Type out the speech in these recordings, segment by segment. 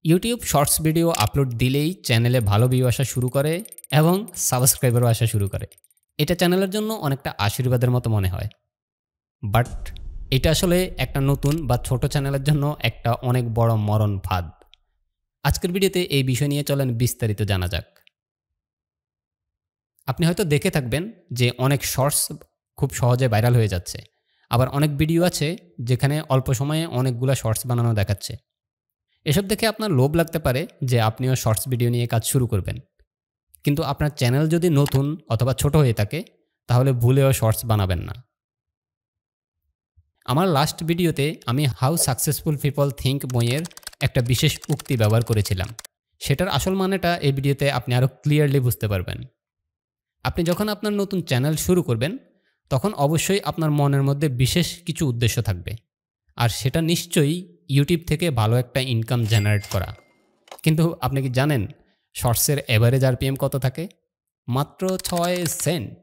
YouTube shorts video upload দিলেই চ্যানেলে ভালো ভিউ আসা শুরু করে এবং সাবস্ক্রাইবারও আসা শুরু করে। এটা চ্যানেলের জন্য অনেকটা আশীর্বাদের মতো মনে হয়। বাট এটা আসলে একটা নতুন বা ছোট চ্যানেলের জন্য একটা অনেক বড় মরণ ফাঁদ। আজকের ভিডিওতে এই বিষয় নিয়ে চলেন বিস্তারিত জানা যাক। আপনি হয়তো দেখে থাকবেন যে অনেক শর্টস খুব সহজে ভাইরাল হয়ে যাচ্ছে। আবার অনেক ভিডিও আছে যেখানে অল্প সময়ে অনেকগুলা শর্টস বানানো দেখাচ্ছে। এসব দেখে আপনার লোভ লাগতে পারে যে আপনিও শর্টস ভিডিও নিয়ে কাজ শুরু করবেন। কিন্তু আপনার চ্যানেল যদি নতুন অথবা ছোট হয়ে থাকে তাহলে ভুলেও শর্টস বানাবেন না। আমার লাস্ট ভিডিওতে আমি হাউ সাকসেসফুল পিপল থিঙ্ক বইয়ের একটা বিশেষ উক্তি ব্যবহার করেছিলাম। সেটার আসল মানেটা এই ভিডিওতে আপনি আরও ক্লিয়ারলি বুঝতে পারবেন। আপনি যখন আপনার নতুন চ্যানেল শুরু করবেন তখন অবশ্যই আপনার মনের মধ্যে বিশেষ কিছু উদ্দেশ্য থাকবে। আর সেটা নিশ্চয়ই ইউটিউব থেকে ভালো একটা ইনকাম জেনারেট করা। কিন্তু আপনি কি জানেন শর্টসের এভারেজ আরপিএম কত থাকে? মাত্র 6 সেন্ট।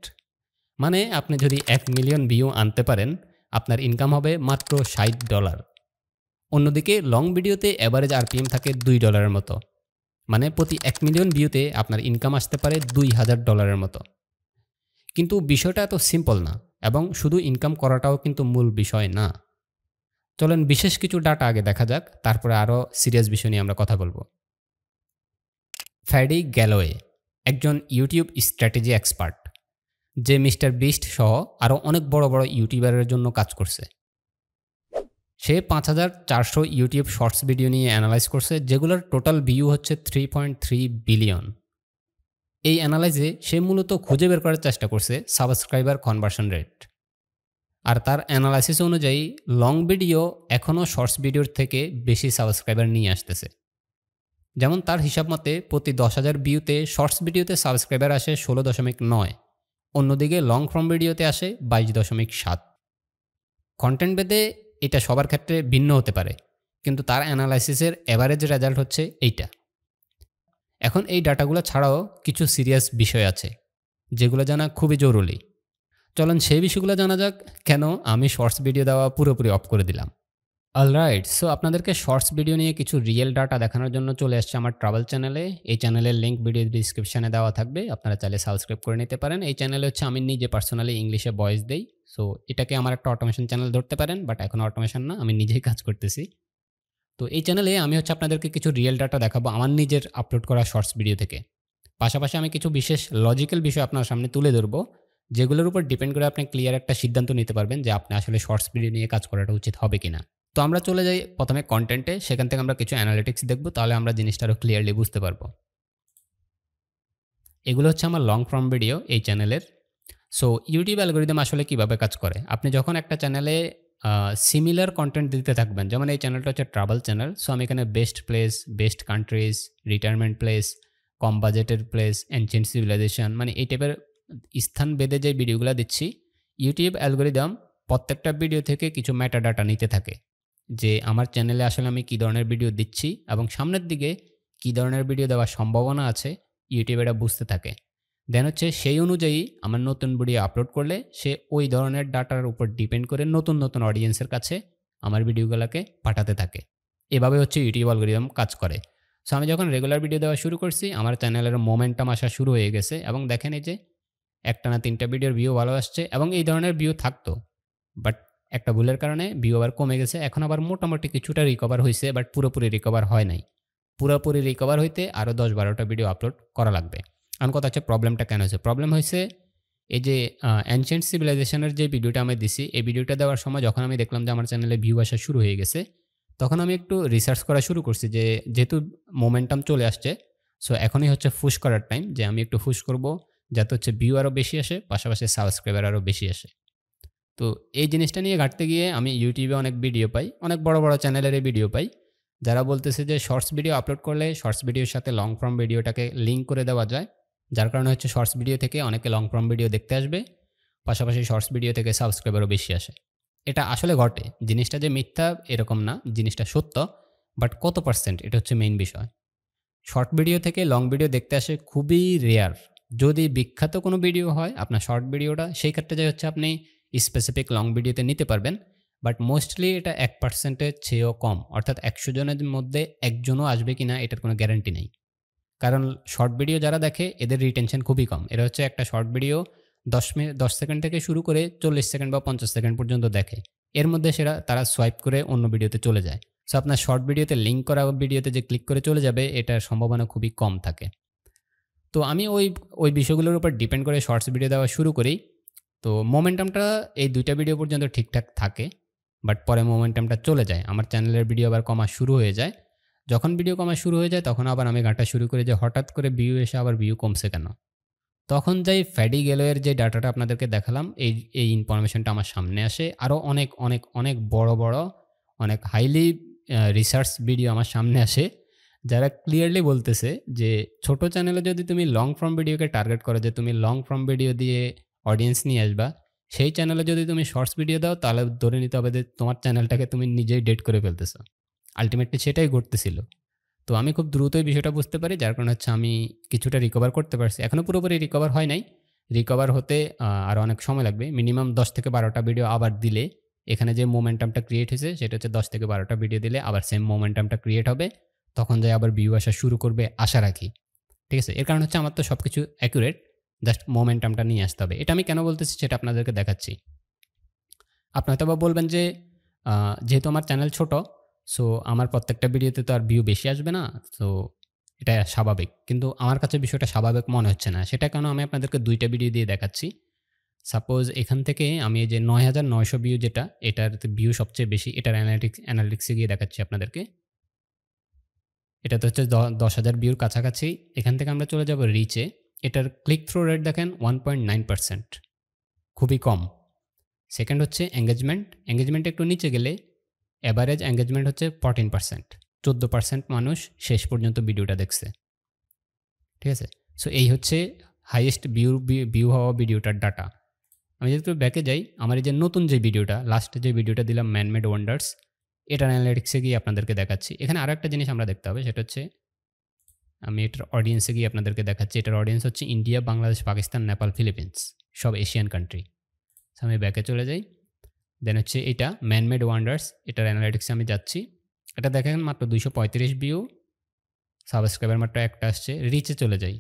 মানে আপনি যদি 1 মিলিয়ন ভিউ আনতে পারেন আপনার ইনকাম হবে মাত্র $60। অন্যদিকে লং ভিডিওতে এভারেজ আরপিএম থাকে $2 মতো। মানে প্রতি 1 মিলিয়ন ভিউতে আপনার ইনকাম আসতে পারে $2000 মতো। কিন্তু বিষয়টা এত সিম্পল না এবং শুধু ইনকাম করাটাও কিন্তু মূল বিষয় না। চলেন বিশেষ কিছু ডাটা আগে দেখা যাক, তারপরে আরও সিরিয়াস বিষয় নিয়ে আমরা কথা বলবো। ফ্যাডি গ্যালোয়ে একজন ইউটিউব স্ট্র্যাটেজি এক্সপার্ট, যে মিস্টার বিস্ট সহ আরও অনেক বড় বড় ইউটিউবারের জন্য কাজ করছে। সে 5400 ইউটিউব শর্টস ভিডিও নিয়ে অ্যানালাইজ করছে, যেগুলোর টোটাল ভিউ হচ্ছে 3.3 বিলিয়ন। এই অ্যানালাইজে সে মূলত খুঁজে বের করার চেষ্টা করছে সাবস্ক্রাইবার কনভার্সন রেট। আর তার অ্যানালাইসিস অনুযায়ী লং ভিডিও এখনও শর্টস ভিডিওর থেকে বেশি সাবস্ক্রাইবার নিয়ে আসতেছে। যেমন তার হিসাব মতে প্রতি 10,000 ভিউতে শর্টস ভিডিওতে সাবস্ক্রাইবার আসে 16.9, অন্যদিকে লং ফর্ম ভিডিওতে আসে 22.7। কন্টেন্ট ভেদে এটা সবার ক্ষেত্রে ভিন্ন হতে পারে, কিন্তু তার অ্যানালাইসিসের এভারেজ রেজাল্ট হচ্ছে এইটা। এখন এই ডাটাগুলো ছাড়াও কিছু সিরিয়াস বিষয় আছে যেগুলো জানা খুবই জরুরি। চলেন সেই বিষয়গুলো জানা যাক কেন আমি শর্টস ভিডিও দেওয়া পুরোপুরি অফ করে দিলাম। অলরাইট, সো আপনাদেরকে শর্টস ভিডিও নিয়ে কিছু রিয়েল ডাটা দেখানোর জন্য চলে আসছে আমার ট্রাভেল চ্যানেলে। এই চ্যানেলের লিঙ্ক ভিডিও ডিসক্রিপশনে দেওয়া থাকবে, আপনারা চাইলে সাবস্ক্রাইব করে নিতে পারেন। এই চ্যানেলে হচ্ছে আমি নিজে পার্সোনালি ইংলিশে ভয়েস দেই। সো এটাকে আমার একটা অটোমেশন চ্যানেল ধরতে পারেন, বাট এখন অটোমেশন না, আমি নিজেই কাজ করতেছি। তো এই চ্যানেলে আমি হচ্ছে আপনাদেরকে কিছু রিয়েল ডাটা দেখাবো আমার নিজের আপলোড করা শর্টস ভিডিও থেকে। পাশাপাশি আমি কিছু বিশেষ লজিক্যাল বিষয় আপনার সামনে তুলে ধরবো, যেগুলোর উপর ডিপেন্ড করে আপনি ক্লিয়ার একটা সিদ্ধান্ত নিতে পারবেন যে আপনি আসলে শর্টস ভিডিও নিয়ে কাজ করাটা উচিত হবে কিনা। তো আমরা চলে যাই প্রথমে কন্টেন্টে, সেখান থেকে আমরা কিছু অ্যানালিটিক্স দেখব, তাহলে আমরা জিনিসটা আরও ক্লিয়ারলি বুঝতে পারবো। এগুলো হচ্ছে আমার লং ফর্ম ভিডিও এই চ্যানেলের। সো ইউটিউব অ্যালগরিদম আসলে কিভাবে কাজ করে, আপনি যখন একটা চ্যানেলে সিমিলার কন্টেন্ট দিতে থাকবেন, যেমন এই চ্যানেলটা হচ্ছে ট্রাভেল চ্যানেল। সো আমি এখানে best place, best countries, retirement place, কম বাজেটের প্লেস, এনশিয়েন্ট সিভিলাইজেশন, মানে এই টাইপের স্থান বেঁধে যে ভিডিওগুলো দিচ্ছি, ইউটিউব অ্যালগরিদম প্রত্যেকটা ভিডিও থেকে কিছু মেটা ডাটা নিতে থাকে যে আমার চ্যানেলে আসলে আমি কী ধরনের ভিডিও দিচ্ছি এবং সামনের দিকে কী ধরনের ভিডিও দেওয়ার সম্ভাবনা আছে, ইউটিউব এটা বুঝতে থাকে। দেন হচ্ছে সেই অনুযায়ী আমার নতুন ভিডিও আপলোড করলে সে ওই ধরনের ডাটার উপর ডিপেন্ড করে নতুন নতুন অডিয়েন্সের কাছে আমার ভিডিওগুলোকে পাঠাতে থাকে। এভাবে হচ্ছে ইউটিউব অ্যালগরিদম কাজ করে। সো আমি যখন রেগুলার ভিডিও দেওয়া শুরু করছি, আমার চ্যানেলের মোমেন্টাম আসা শুরু হয়ে গেছে এবং দেখেন এই যে একটানা 3টা ভিডিওর ভিউ ভালো আসছে এবং এই ধরনের ভিউ থাকতো, বাট একটা ভুলের কারণে ভিউ আবার কমে গেছে। এখন আবার মোটামুটি কিছুটা রিকভার হয়েছে, বাট পুরোপুরি রিকভার হয় নাই। পুরোপুরি রিকভার হইতে আরও 10-12টা ভিডিও আপলোড করা লাগবে। এখন কথা হচ্ছে প্রবলেমটা কেন হয়েছে? প্রবলেম হয়েছে এই যে অ্যানশিয়েন্ট সিভিলাইজেশনের যে ভিডিওটা আমি দিছি, এই ভিডিওটা দেওয়ার সময় যখন আমি দেখলাম যে আমার চ্যানেলে ভিউ আসা শুরু হয়ে গেছে, তখন আমি একটু রিসার্চ করা শুরু করছি যে যেহেতু মোমেন্টাম চলে আসছে, সো এখনই হচ্ছে পুশ করার টাইম, যে আমি একটু পুশ করব যাতে হচ্ছে ভিউ আরও বেশি আসে, পাশাপাশি সাবস্ক্রাইবার আরও বেশি আসে। তো এই জিনিসটা নিয়ে ঘাঁটতে গিয়ে আমি ইউটিউবে অনেক ভিডিও পাই, অনেক বড় বড় চ্যানেলের ভিডিও পাই যারা বলতেছে যে শর্টস ভিডিও আপলোড করলে শর্টস ভিডিওর সাথে লং ফর্ম ভিডিওটাকে লিঙ্ক করে দেওয়া যায়, যার কারণে হচ্ছে শর্টস ভিডিও থেকে অনেকে লং ফর্ম ভিডিও দেখতে আসবে, পাশাপাশি শর্টস ভিডিও থেকে সাবস্ক্রাইবারও বেশি আসে। এটা আসলে ঘটে, জিনিসটা যে মিথ্যা এরকম না, জিনিসটা সত্য, বাট কত পার্সেন্ট এটা হচ্ছে মেইন বিষয়। শর্ট ভিডিও থেকে লং ভিডিও দেখতে আসে খুবই রেয়ার। যদি বিখ্যাত কোনো ভিডিও হয় আপনার শর্ট ভিডিওটা, সেই ক্ষেত্রে যে হচ্ছে আপনি স্পেসিফিক লং ভিডিওতে নিতে পারবেন, বাট মোস্টলি এটা 1% এর চেয়েও কম। অর্থাৎ ১০০ জনের মধ্যে ১ জনও আসবে কিনা এটার কোনো গ্যারান্টি নেই। কারণ শর্ট ভিডিও যারা দেখে এদের রিটেনশন খুবই কম। এরা হচ্ছে একটা শর্ট ভিডিও ১০ সেকেন্ড থেকে শুরু করে ৪০ সেকেন্ড বা ৫০ সেকেন্ড পর্যন্ত দেখে। এর মধ্যে তারা সোয়াইপ করে অন্য ভিডিওতে চলে যায়। সো আপনার শর্ট ভিডিওতে লিঙ্ক করা ভিডিওতে যে ক্লিক করে চলে যাবে এটার সম্ভাবনা খুবই কম থাকে। তো আমি ওই বিষয়গুলোর উপর ডিপেন্ড করে শর্টস ভিডিও দেওয়া শুরু করি। তো মোমেন্টামটা এই ২ টা ভিডিও পর্যন্ত ঠিকঠাক থাকে। বাট পরে মোমেন্টামটা চলে যায়। আমার চ্যানেলের ভিডিও আবার কমা শুরু হয়ে যায়। যখন ভিডিও কমা শুরু হয়ে যায় তখন আবার আমি ঘাঁটা শুরু করি যে হঠাৎ করে ভিউ এসে আবার ভিউ কমছে কেন? তখন যাই ফ্যাডি গ্যালোয়ের যে ডাটাটা আপনাদেরকে দেখালাম এই ইনফরমেশনটা আমার সামনে আসে। আরও অনেক বড় অনেক হাইলি রিসার্চ ভিডিও আমার সামনে আসে। যারা ক্লিয়ারলি বলতেছে যে ছোট চ্যানেলে যদি তুমি লং ফর্ম ভিডিওকে টার্গেট করো যে তুমি লং ফর্ম ভিডিও দিয়ে অডিয়েন্স নিয়ে আসবা, সেই চ্যানেলে যদি তুমি শর্টস ভিডিও দাও তাহলে ধরে নিতে হবে যে তোমার চ্যানেলটাকে তুমি নিজেই ডেড করে ফেলতেছো। আল্টিমেটলি সেটাই ঘটতেছিল। তো আমি খুব দ্রুতই বিষয়টা বুঝতে পারি যার কারণে হচ্ছে আমি কিছুটা রিকভার করতে পারছি। এখনো পুরোপুরি রিকভার হয় নাই। রিকভার হতে আরো অনেক সময় লাগবে। মিনিমাম ১০ থেকে ১২ টা ভিডিও আবার দিলে এখানে যে মোমেন্টামটা ক্রিয়েট হয়েছে সেটা হচ্ছে ১০ থেকে ১২ টা ভিডিও দিলে আবার সেম মোমেন্টামটা ক্রিয়েট হবে। তখন যাই আবার ভিউ আসা শুরু করবে আশা রাখি। ঠিক আছে? এর কারণ হচ্ছে আমার তো সবকিছু অ্যাকুরেট। জাস্ট মোমেন্টামটা নিয়ে আসতে হবে। এটা আমি কেন বলতেছি সেটা আপনাদেরকে দেখাচ্ছি। আপনি হয়তোবা বলবেন যে যেহেতু আমার চ্যানেল ছোট, সো আমার প্রত্যেকটা ভিডিওতে তো আর ভিউ বেশি আসবে না। সো এটা স্বাভাবিক। কিন্তু আমার কাছে বিষয়টা স্বাভাবিক মনে হচ্ছে না। সেটা কেন আমি আপনাদেরকে ২ টা ভিডিও দিয়ে দেখাচ্ছি। সাপোজ এখান থেকে আমি এই যে ৯৯০০ ভিউ যেটা, এটাতে ভিউ সবচেয়ে বেশি। এটার অ্যানালিটিক্সে গিয়ে দেখাচ্ছি আপনাদেরকে। এটাতে হচ্ছে ১০,০০০ ভিউর কাছাকাছি। এখান থেকে আমরা চলে যাব রিচে। এটার ক্লিক থ্রু রেট দেখেন 1.9%, খুবই কম। সেকেন্ড হচ্ছে এনগেজমেন্ট। এনগেজমেন্ট একটু নিচে গেলে এভারেজ এনগেজমেন্ট হচ্ছে 14%। 14% মানুষ শেষ পর্যন্ত ভিডিওটা দেখছে। ঠিক আছে? সো এই হচ্ছে হাইয়েস্ট ভিউ হওয়া ভিডিওটার ডাটা। আমি যদি একটু ব্যাকে যাই, আমার এই যে নতুন যে ভিডিওটা, লাস্ট যে ভিডিওটা দিলাম ম্যান মেড ওয়ান্ডার্স, এটার অ্যানালিটিক্সে গিয়ে আপনাদেরকে দেখাচ্ছি। এখানে আরো একটা জিনিস আমরা দেখতে হবে, সেটা হচ্ছে আমি এটার অডিয়েন্সে গিয়ে আপনাদেরকে দেখাচ্ছি। এটার অডিয়েন্স হচ্ছে ইন্ডিয়া, বাংলাদেশ, পাকিস্তান, নেপাল, ফিলিপিন্স, সব এশিয়ান কান্ট্রি। সো আমি ব্যাকে চলে যাই। দেন হচ্ছে এটা ম্যান মেড ওয়ান্ডার্স, এটার অ্যানালিটিক্সে আমি যাচ্ছি। এটা দেখেন মাত্র ২৩৫ ভিউ, সাবস্ক্রাইবার মাত্র একটা আসছে। রিচে চলে যাই।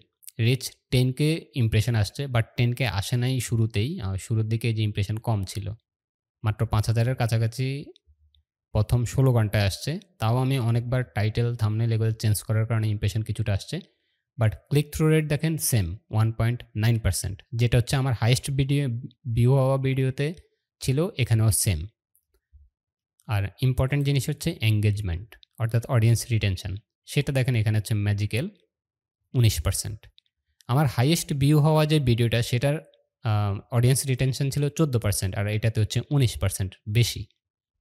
রিচ 10K ইমপ্রেশন আসছে, বাট 10K আসে নাই শুরুতেই। শুরুর দিকে যে ইমপ্রেশন কম ছিল। মাত্র ৫,০০০-এর কাছাকাছি প্রথম ১৬ ঘন্টায় আসছে। তাও আমি অনেকবার টাইটেল, থাম্বনেইল এগুলো চেঞ্জ করার কারণে ইমপ্রেশন কিছুটা আসছে। বাট ক্লিক থ্রু রেট দেখেন সেম 1.9%, যেটা হচ্ছে আমার হাইয়েস্ট ভিউ হওয়া ভিডিওতে ছিল, এখানেও সেম। আর ইম্পর্টেন্ট জিনিস হচ্ছে এঙ্গেজমেন্ট, অর্থাৎ অডিয়েন্স রিটেনশন। সেটা দেখেন এখানে হচ্ছে ম্যাজিক্যাল ১৯%। আমার হাইয়েস্ট ভিউ হওয়া যে ভিডিওটা সেটার অডিয়েন্স রিটেনশন ছিল ১৪%, আর এটাতে হচ্ছে ১৯% বেশি।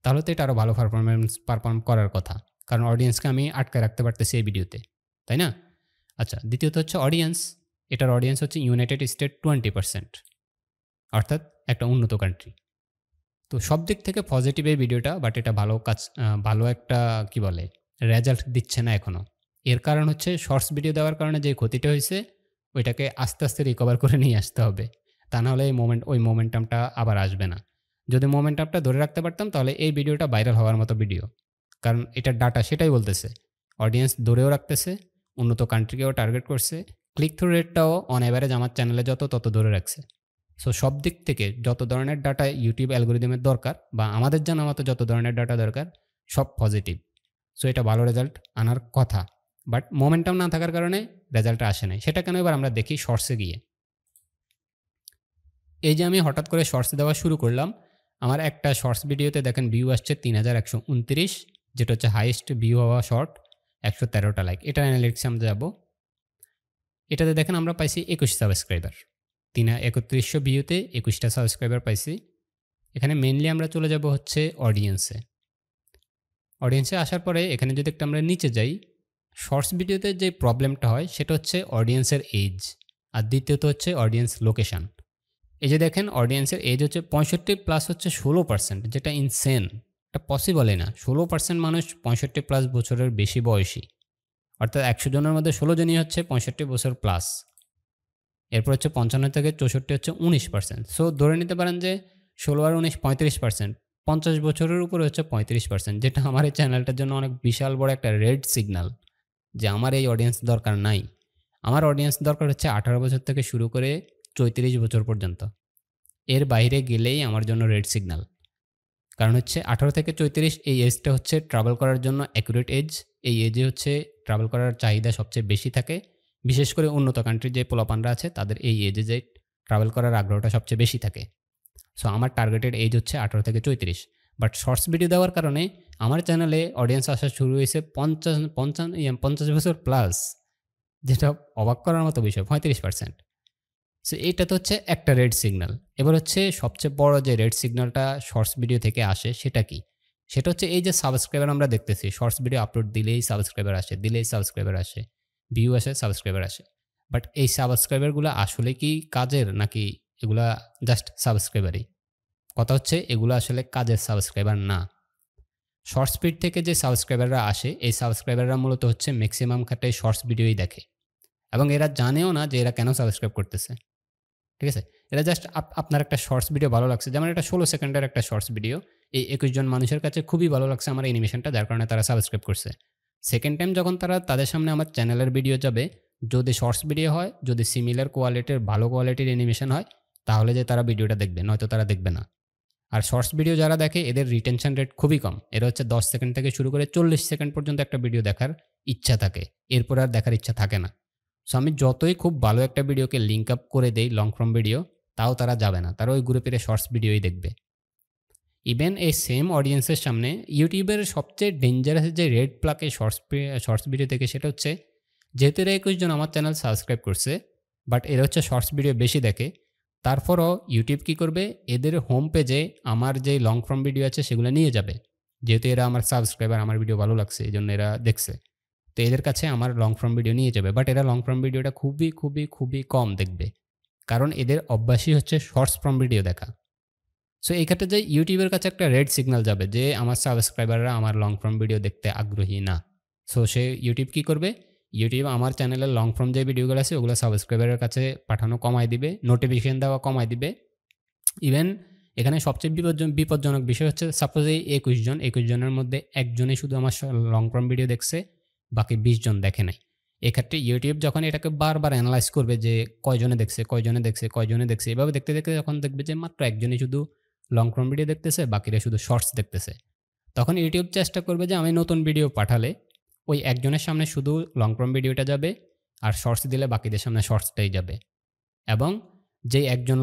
তাহলে তো এটা আরও ভালো পারফর্ম করার কথা। কারণ অডিয়েন্সকে আমি আটকায় রাখতে পারতেছি এই ভিডিওতে। তাই না? আচ্ছা, দ্বিতীয়ত হচ্ছে অডিয়েন্স। এটার অডিয়েন্স হচ্ছে ইউনাইটেড স্টেট 20%, অর্থাৎ একটা উন্নত কান্ট্রি। তো সব দিক থেকে পজিটিভ এই ভিডিওটা, বাট এটা ভালো একটা কি বলে রেজাল্ট দিচ্ছে না এখনো। এর কারণ হচ্ছে শর্টস ভিডিও দেওয়ার কারণে যে ক্ষতিটা হয়েছে ওইটাকে আস্তে আস্তে রিকভার করে নিয়ে আসতে হবে। তা নাহলে ওই মোমেন্টামটা আবার আসবে না। যদি মোমেন্টামটা ধরে রাখতে পারতাম তাহলে এই ভিডিওটা ভাইরাল হওয়ার মতো ভিডিও। কারণ এটার ডাটা সেটাই বলতেছে। অডিয়েন্স ধরেও রাখতেছে, উন্নত কান্ট্রিকেও টার্গেট করছে, ক্লিক থ্রু রেটটাও অন এভারেজ আমার চ্যানেলে তত ধরে রাখছে। সো সব দিক থেকে যত ধরনের ডাটা ইউটিউব অ্যালগরিদমের দরকার বা আমাদের জানা মতো যত ধরনের ডাটা দরকার সব পজিটিভ। সো এটা ভালো রেজাল্ট আনার কথা, বাট মোমেন্টাম না থাকার কারণে রেজাল্টটা আসে নাই। সেটা কেন এবার আমরা দেখি শর্টসে গিয়ে। এই যে আমি হঠাৎ করে শর্টস দেওয়া শুরু করলাম, আমার একটা শর্টস ভিডিওতে দেখেন ভিউ আসছে ৩১২৯, যেটা হচ্ছে হাইয়েস্ট ভিউ হওয়া শর্ট, ১১৩টা লাইক। এটার অ্যানালিটিক্সে আমরা যাব। এটাতে দেখেন আমরা পাইছি ২১ সাবস্ক্রাইবার। ৩১৩০ ভিউতে ২১টা সাবস্ক্রাইবার পাইছি। এখানে মেইনলি আমরা চলে যাব হচ্ছে অডিয়েন্সে। অডিয়েন্সে আসার পরে এখানে যদি একটু আমরা নিচে যাই, শর্টস ভিডিওতে যে প্রবলেমটা হয় সেটা হচ্ছে অডিয়েন্সের এজ, আর দ্বিতীয়ত হচ্ছে অডিয়েন্স লোকেশান। এই যে দেখেন অডিয়েন্সের এজ হচ্ছে 65+ হচ্ছে 16%, যেটা ইনসেন। এটা পসিবলই না। 16% মানুষ 65+ বছরের বেশি বয়সী, অর্থাৎ ১০০ জনের মধ্যে ১৬ জনই হচ্ছে 65 বছর প্লাস। এরপর হচ্ছে 55 থেকে 64 হচ্ছে 19%। সো ধরে নিতে পারেন যে 16 আর 19 35%। 50 বছরের উপরে হচ্ছে 35%, যেটা আমার এই চ্যানেলটার জন্য অনেক বিশাল বড় একটা রেড সিগনাল যে আমার এই অডিয়েন্স দরকার নাই। আমার অডিয়েন্স দরকার হচ্ছে 18 বছর থেকে শুরু করে 34 বছর পর্যন্ত। এর বাইরে গেলেই আমার জন্য রেড সিগনাল। কারণ হচ্ছে 18 থেকে 34 এই এজটা হচ্ছে ট্রাভেল করার জন্য অ্যাকুরেট এজ। এই এজে হচ্ছে ট্রাভেল করার চাহিদা সবচেয়ে বেশি থাকে। বিশেষ করে উন্নত কান্ট্রির যে পোলাপানরা আছে তাদের এই এজে যে ট্রাভেল করার আগ্রহটা সবচেয়ে বেশি থাকে। সো আমার টার্গেটেড এজ হচ্ছে 18 থেকে 34। বাট শর্টস ভিডিও দেওয়ার কারণে আমার চ্যানেলে অডিয়েন্স আসা শুরু হয়েছে 50 বছর প্লাস, যেটা অবাক করার মতো বিষয়, 35%। সো এইটা তো হচ্ছে একটা রেড সিগন্যাল। এবার হচ্ছে সবচেয়ে বড় যে রেড সিগন্যালটা শর্টস ভিডিও থেকে আসে সেটা কি? সেটা হচ্ছে এই যে সাবস্ক্রাইবার আমরা দেখতেছি, শর্টস ভিডিও আপলোড দিলেই সাবস্ক্রাইবার আসে, দিলেই সাবস্ক্রাইবার আসে, ভিউ আসে, সাবস্ক্রাইবার আসে। বাট এই সাবস্ক্রাইবারগুলো আসলে কি কাজের, নাকি এগুলা জাস্ট সাবস্ক্রাইবারই? কথা হচ্ছে এগুলো আসলে কাজের সাবস্ক্রাইবার না। শর্টস ফিড থেকে যে সাবস্ক্রাইবাররা আসে, এই সাবস্ক্রাইবাররা মূলত হচ্ছে ম্যাক্সিমাম ক্ষেত্রে শর্টস ভিডিওই দেখে এবং এরা জানেও না যে এরা কেন সাবস্ক্রাইব করতেছে। ঠিক আছে? এটা জাস্ট আপনার একটা শর্টস ভিডিও ভালো লাগছে। যেমন এটা 16 সেকেন্ডের একটা শর্টস ভিডিও। এই 21 জন মানুষের কাছে খুবই ভালো লাগছে আমার অ্যানিমেশনটা, যার কারণে তারা সাবস্ক্রাইব করছে। সেকেন্ড টাইম যখন তারা তাদের সামনে আমার চ্যানেলের ভিডিও যাবে, যদি শর্টস ভিডিও হয়, যদি সিমিলার কোয়ালিটির ভালো কোয়ালিটির অ্যানিমেশন হয়, তাহলে যে তারা ভিডিওটা দেখবে, নয়তো তারা দেখবে না। আর শর্টস ভিডিও যারা দেখে এদের রিটেনশন রেট খুবই কম। এরা হচ্ছে 10 সেকেন্ড থেকে শুরু করে 40 সেকেন্ড পর্যন্ত একটা ভিডিও দেখার ইচ্ছা থাকে। এরপর আর দেখার ইচ্ছা থাকে না। সো আমি যতই খুব ভালো একটা ভিডিওকে লিঙ্ক আপ করে দেই লং ফর্ম ভিডিও, তাও তারা যাবে না। তারা ওই গ্রুপের শর্টস ভিডিওই দেখবে। ইভেন এই সেম অডিয়েন্সের সামনে ইউটিউবের সবচেয়ে ডেঞ্জারাস যে রেড প্লাকে শর্টস ভিডিও থেকে সেটা হচ্ছে, যেহেতু এরা 21 জন আমার চ্যানেল সাবস্ক্রাইব করছে, বাট এরা হচ্ছে শর্টস ভিডিও বেশি দেখে, তারপরও ইউটিউব কী করবে, এদের হোম পেজে আমার যে লং ফর্ম ভিডিও আছে সেগুলো নিয়ে যাবে। যেহেতু এরা আমার সাবস্ক্রাইবার, আমার ভিডিও ভালো লাগছে এই জন্য এরা দেখছে, তো এদের কাছে আমার লং ফর্ম ভিডিও নিয়ে যাবে। বাট এরা লং ফর্ম ভিডিওটা খুবই খুবই খুবই কম দেখবে, কারণ এদের অভ্যাসই হচ্ছে শর্টস ফর্ম ভিডিও দেখা। সো এই ক্ষেত্রে যে ইউটিউবের কাছে একটা রেড সিগন্যাল যাবে যে আমার সাবস্ক্রাইবাররা আমার লং ফর্ম ভিডিও দেখতে আগ্রহী না। সো সে ইউটিউব কী করবে, ইউটিউব আমার চ্যানেলের লং ফর্ম যে ভিডিওগুলো আছে ওগুলো সাবস্ক্রাইবারের কাছে পাঠানো কমায় দিবে, নোটিফিকেশন দেওয়া কমায় দিবে। ইভেন এখানে সবচেয়ে বিপজ্জনক বিষয় হচ্ছে, সাপোজ এই 21 জনের মধ্যে একজনই শুধু আমার লং ফর্ম ভিডিও দেখছে, বাকি 20 জন দেখে নাই। এক্ষেত্রে ইউটিউব যখন এটাকে বারবার অ্যানালাইজ করবে যে কয়জনে দেখছে, কয়জনে দেখছে, কয়জনে দেখছে, এভাবে দেখতে দেখতে যখন দেখবে যে মাত্র একজনই শুধু লং ফর্ম ভিডিও দেখতেছে, বাকিরা শুধু শর্টস দেখতেছে, তখন ইউটিউব চেষ্টা করবে যে আমি নতুন ভিডিও পাঠালে ওই একজনের সামনে শুধু লং ফর্ম ভিডিওটা যাবে, আর শর্টস দিলে বাকিদের সামনে শর্টসটাই যাবে। এবং যেই একজন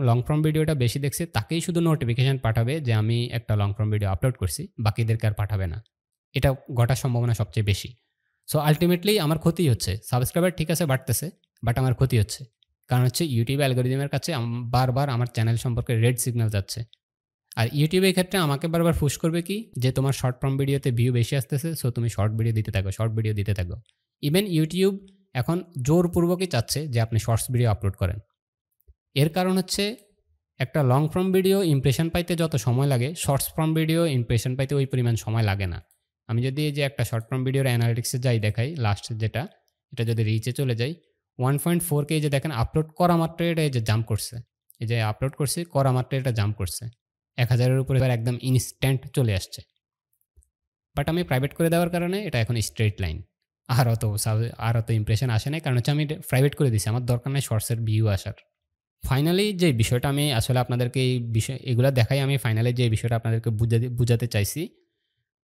লং ফর্ম ভিডিওটা বেশি দেখছে তাকেই শুধু নোটিফিকেশান পাঠাবে যে আমি একটা লং ফর্ম ভিডিও আপলোড করছি, বাকিদেরকে আর পাঠাবে না। এটা ঘটার সম্ভাবনা সবচেয়ে বেশি। সো আল্টিমেটলি আমার ক্ষতি হচ্ছে। সাবস্ক্রাইবার ঠিক আছে বাড়তেছে, বাট আমার ক্ষতি হচ্ছে। কারণ হচ্ছে ইউটিউব অ্যালগরিদমের কাছে বারবার আমার চ্যানেল সম্পর্কে রেড সিগন্যাল যাচ্ছে। আর ইউটিউব এই ক্ষেত্রে আমাকে বারবার পুশ করবে কি, যে তোমার শর্ট ফর্ম ভিডিওতে ভিউ বেশি আসতেছে, সো তুমি শর্ট ভিডিও দিতে থাকো, শর্ট ভিডিও দিতে থাকো। ইভেন ইউটিউব এখন জোরপূর্বকই চাচ্ছে যে আপনি শর্টস ভিডিও আপলোড করেন। এর কারণ হচ্ছে, একটা লং ফর্ম ভিডিও ইমপ্রেশন পাইতে যত সময় লাগে, শর্টস ফর্ম ভিডিও ইমপ্রেশন পাইতে ওই পরিমাণ সময় লাগে না। আমি যদি এই যে একটা শর্ট ফর্ম ভিডিওর অ্যানালিটিক্সে যাই দেখাই, লাস্ট যেটা, এটা যদি রিচে চলে যাই, 1.4K যে দেখেন আপলোড করা মাত্র এটা এই যে জাম্প করছে। এই যে আপলোড করছি, করা মাত্র এটা জাম্প করছে। 1000-এর উপরে এবার একদম ইনস্ট্যান্ট চলে আসছে। বাট আমি প্রাইভেট করে দেওয়ার কারণে এটা এখন স্ট্রেট লাইন। আর অত ইমপ্রেশন আসে নাই, কারণ হচ্ছে আমি প্রাইভেট করে দিছি। আমার দরকার নাই শর্টসের ভিউ আসার। ফাইনালি যে বিষয়টা আমি আসলে আপনাদেরকে এই বিষয় এগুলা দেখাই, আমি ফাইনালি যে বিষয়টা আপনাদেরকে বুঝাতে চাইছি।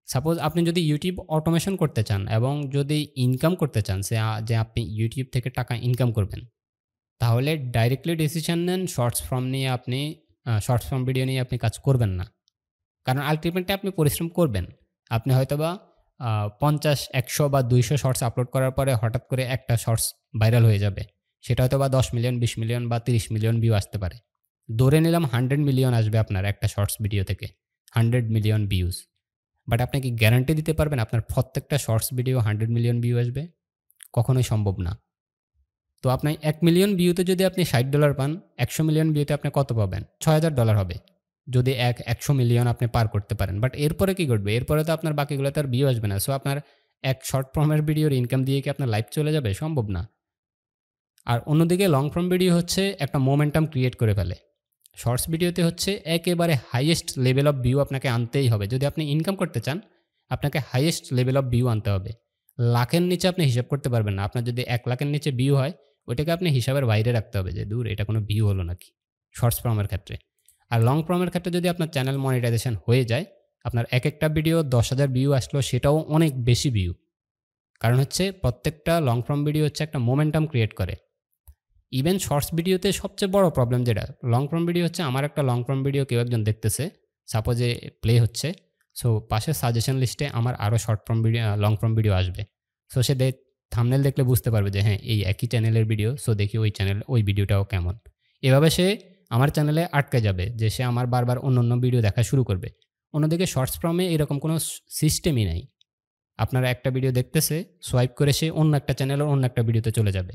সাপোজ আপনি যদি ইউটিউব অটোমেশন করতে চান এবং যদি ইনকাম করতে চান, যে আপনি ইউটিউব থেকে টাকা ইনকাম করবেন, তাহলে ডাইরেক্টলি ডিসিশন নেন শর্টস ফর্ম ভিডিও নিয়ে আপনি কাজ করবেন না। কারণ আল্টিমেটলি আপনি পরিশ্রম করবেন। আপনি হয়তোবা 50, 100 বা 200 শর্টস আপলোড করার পরে হঠাৎ করে একটা শর্টস ভাইরাল হয়ে যাবে। সেটা হয়তোবা 10 মিলিয়ন, 20 মিলিয়ন বা 30 মিলিয়ন ভিউ আসতে পারে। ধরে নিলাম 100 মিলিয়ন আসবে আপনার একটা শর্টস ভিডিও থেকে। 100 মিলিয়ন ভিউজ। বাট আপনি কি গ্যারান্টি দিতে পারবেন আপনার প্রত্যেকটা শর্টস ভিডিও 100 মিলিয়ন ভিউ আসবে? কখনোই সম্ভব না। তো আপনি 1 মিলিয়ন ভিউতে যদি আপনি $60 পান, 100 মিলিয়ন ভিউতে আপনি কত পাবেন? $6000 হবে। যদি 100 মিলিয়ন আপনি পার করতে পারেন। বাট এরপরে কি ঘটবে? এরপরে তো আপনার বাকিগুলোতে আর ভিউ আসবে না। সো আপনার এক শর্ট ফর্মের ভিডিওর ইনকাম দিয়ে কি আপনার লাইফ চলে যাবে? সম্ভব না। আর অন্যদিকে লং ফর্ম ভিডিও হচ্ছে একটা মোমেন্টাম ক্রিয়েট করে ফেলে। শর্টস ভিডিওতে হচ্ছে একেবারে হাইয়েস্ট লেভেল অফ ভিউ আপনাকে আনতেই হবে। যদি আপনি ইনকাম করতে চান, আপনাকে হাইয়েস্ট লেভেল অফ ভিউ আনতে হবে। লাখের নিচে আপনি হিসাব করতে পারবেন না। আপনার যদি ১ লাখের নিচে ভিউ হয়, ওইটাকে আপনি হিসাবের বাইরে রাখতে হবে যে, "দূর এটা কোনো ভিউ হলো নাকি?" শর্টস ফর্মের ক্ষেত্রে। আর লং ফর্মের ক্ষেত্রে যদি আপনার চ্যানেল মনিটাইজেশন হয়ে যায়, আপনার একেকটা ভিডিও ১০,০০০ ভিউ আসলো সেটাও অনেক বেশি ভিউ। কারণ হচ্ছে প্রত্যেকটা লং ফর্ম ভিডিও হচ্ছে একটা মোমেন্টাম ক্রিয়েট করে। ইভেন শর্টস ভিডিওতে সবচেয়ে বড় প্রবলেম যেটা, লং ফর্ম ভিডিও হচ্ছে আমার একটা লং ফর্ম ভিডিও কেউ একজন দেখতেছে, সাপোজে প্লে হচ্ছে। সো পাশে সাজেশন লিস্টে আমার আরও short form video long form video আসবে। সো সে থাম্বনেল দেখলে বুঝতে পারবে যে হ্যাঁ, এই একই চ্যানেলের ভিডিও, সো দেখি ওই ভিডিওটাও কেমন। এভাবে সে আমার চ্যানেলে আটকে যাবে যে সে আমার বারবার অন্য ভিডিও দেখা শুরু করবে। অন্যদিকে শর্টস ফর্মে এরকম কোনো সিস্টেমই নাই। আপনারা একটা ভিডিও দেখতেছে, সোয়াইপ করে সে অন্য একটা চ্যানেলের অন্য একটা ভিডিওতে চলে যাবে।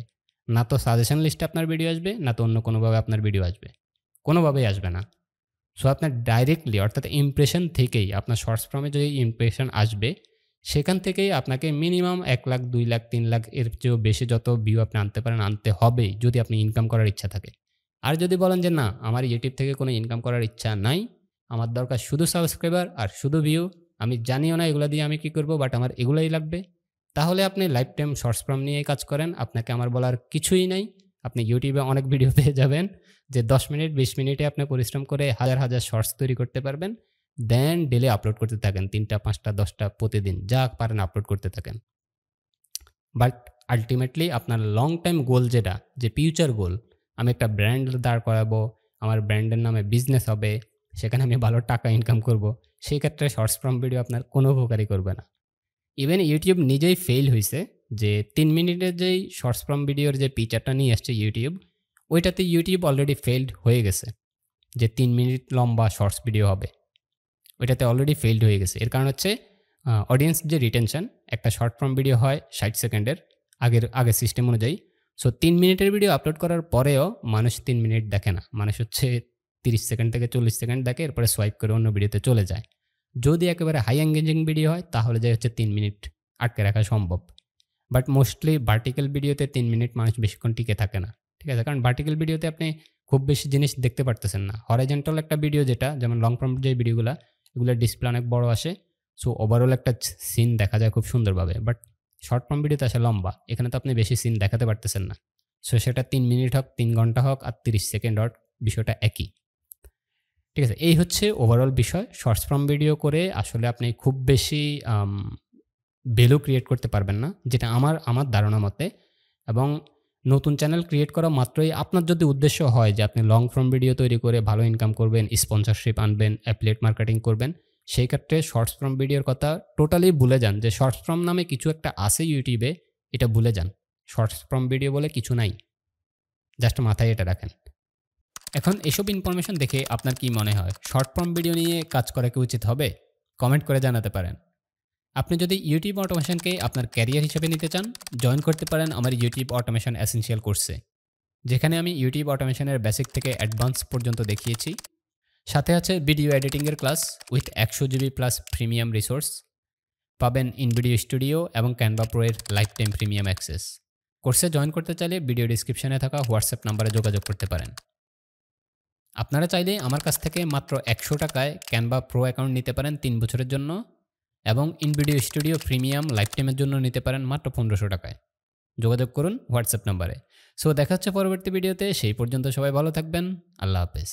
না তো সাজেশন লিস্টে আপনার ভিডিও আসবে, না তো অন্য কোনোভাবে আপনার ভিডিও আসবে। কোনোভাবেই আসবে না। সো আপনার ডাইরেক্টলি অর্থাৎ ইমপ্রেশন থেকেই আপনার শর্টস ফর্মে যে ইমপ্রেশন আসবে, সেখান থেকেই আপনাকে মিনিমাম ১ লাখ, ২ লাখ, ৩ লাখ এর চেয়েও বেশি যত ভিউ আপনি আনতে পারেন, আনতে হবেই যদি আপনি ইনকাম করার ইচ্ছা থাকে। আর যদি বলেন যে না, আমার YouTube থেকে কোনো ইনকাম করার ইচ্ছা নাই, আমার দরকার শুধু সাবস্ক্রাইবার আর শুধু ভিউ, আমি জানিও না এগুলা দিয়ে আমি কি করব, বাট আমার এগুলাই লাগবে। তাহলে আপনি লাইফ টাইম শর্টস ফর্ম নিয়েই কাজ করেন। আপনাকে আমার বলার কিছুই নাই। আপনি YouTube এ অনেক ভিডিও পেয়ে যাবেন যে ১০ মিনিট, ২০ মিনিটে আপনি পরিশ্রম করে হাজার শর্টস তৈরি করতে পারবেন। দেন ডেইলি আপলোড করতে থাকেন। ৩ টা, ৫ টা, ১০ টা প্রতিদিন যা পারেন আপলোড করতে থাকেন। বাট আল্টিমেটলি আপনার লং টাইম গোল যেটা, যে ফিউচার গোল, আমি একটা ব্র্যান্ড দাঁড় করাবো, আমার ব্র্যান্ডের নামে বিজনেস হবে, সেখানে আমি ভালো টাকা ইনকাম করব। সেই ক্ষেত্রে শর্টস ফর্ম ভিডিও আপনার কোনো উপকারই করবে না। ইভেন YouTube নিজেই ফেইল হইছে যে ৩ মিনিটের যেই শর্টস ফর্ম ভিডিওর যে ফিচারটা নিয়ে আসছে YouTube, ওইটাতে YouTube অলরেডি ফেইলড হয়ে গেছে। যে ৩ মিনিট লম্বা শর্টস ভিডিও হবে। ওইটাতে অলরেডি ফেইলড হয়ে গেছে। এর কারণ হচ্ছে অডিয়েন্স যে রিটেনশন, একটা শর্ট ফর্ম ভিডিও হয় ৬০ সেকেন্ডের আগের সিস্টেম অনুযায়ী। সো ৩ মিনিটের ভিডিও আপলোড করার পরেও মানুষ ৩ মিনিট দেখে না। মানুষ হচ্ছে ৩০ সেকেন্ড থেকে ৪০ সেকেন্ড দেখে, এরপরে সোয়াইপ করে অন্য ভিডিওতে চলে যায়। যদি একেবারে হাই এনগেজিং ভিডিও হয় তাহলে যে হচ্ছে ৩ মিনিট আটকে রাখা সম্ভব। বাট মোস্টলি ভার্টিক্যাল ভিডিওতে ৩ মিনিট মানুষ বেশিক্ষণ টিকে থাকে না। ঠিক আছে? কারণ ভার্টিক্যাল ভিডিওতে আপনি খুব বেশি জিনিস দেখতে পারতেছেন না। হরাইজন্টাল একটা ভিডিও যেটা, যেমন লং ফর্ম যে ভিডিওগুলা, এগুলোর ডিসপ্লে অনেক বড় আসে। সো ওভারঅল একটা সিন দেখা যায় খুব সুন্দরভাবে। বাট শর্ট ফর্ম ভিডিওতে আসে লম্বা। এখানে তো আপনি বেশি সিন দেখাতে পারতেছেন না। সো সেটা ৩ মিনিট হোক, ৩ ঘন্টা হোক আর ৩০ সেকেন্ড হোক, বিষয়টা একই। ঠিক আছে? এই হচ্ছে ওভারঅল বিষয়। শর্টস ফর্ম ভিডিও করে আসলে আপনি খুব বেশি ভ্যালু ক্রিয়েট করতে পারবেন না। যেটা আমার ধারণা মতে। এবং নতুন চ্যানেল ক্রিয়েট করা মাত্রই আপনার যদি উদ্দেশ্য হয় যে আপনি লং ফর্ম ভিডিও তৈরি করে ভালো ইনকাম করবেন, স্পন্সরশিপ আনবেন, অ্যাফিলিয়েট মার্কেটিং করবেন, সেই ক্ষেত্রে শর্টস ফর্ম ভিডিওর কথা টোটালি ভুলে যান। যে শর্টস ফর্ম নামে কিছু একটা আছে YouTube এ, এটা ভুলে যান। শর্টস ফর্ম ভিডিও বলে কিছু নাই। জাস্ট মাথায় এটা রাখেন। এখন এসব ইনফরমেশন দেখে আপনার কি মনে হয়? শর্ট ফর্ম ভিডিও নিয়ে কাজ করা কি উচিত হবে? কমেন্ট করে জানাতে পারেন। আপনি যদি YouTube অটোমেশনকে আপনার ক্যারিয়ার হিসেবে নিতে চান, জয়েন করতে পারেন আমার YouTube অটোমেশন এসেনশিয়াল কোর্সে। যেখানে আমি YouTube অটোমেশনের বেসিক থেকে অ্যাডভান্স পর্যন্ত দেখিয়েছি। সাথে আছে ভিডিও এডিটিংয়ের class with ১০০ GB plus premium resource. পাবেন ইনভিডিও স্টুডিও এবং ক্যানভা প্রো এর লাইফ টাইম প্রিমিয়াম অ্যাক্সেস। কোর্সে জয়েন করতে চাইলে ভিডিও ডিসক্রিপশনে থাকা হোয়াটসঅ্যাপ নাম্বারে যোগাযোগ করতে পারেন। আপনারা চাইলে আমার কাছ থেকে মাত্র ১০০ টাকায় ক্যানভা প্রো অ্যাকাউন্ট নিতে পারেন ৩ বছরের জন্য, এবং ইনভিডিও স্টুডিও প্রিমিয়াম লাইফ টাইমের জন্য নিতে পারেন মাত্র ১৫০০ টাকায়। যোগাযোগ করুন হোয়াটসঅ্যাপ নাম্বারে। সো দেখা হচ্ছে পরবর্তী ভিডিওতে। সেই পর্যন্ত সবাই ভালো থাকবেন। আল্লাহ হাফেজ।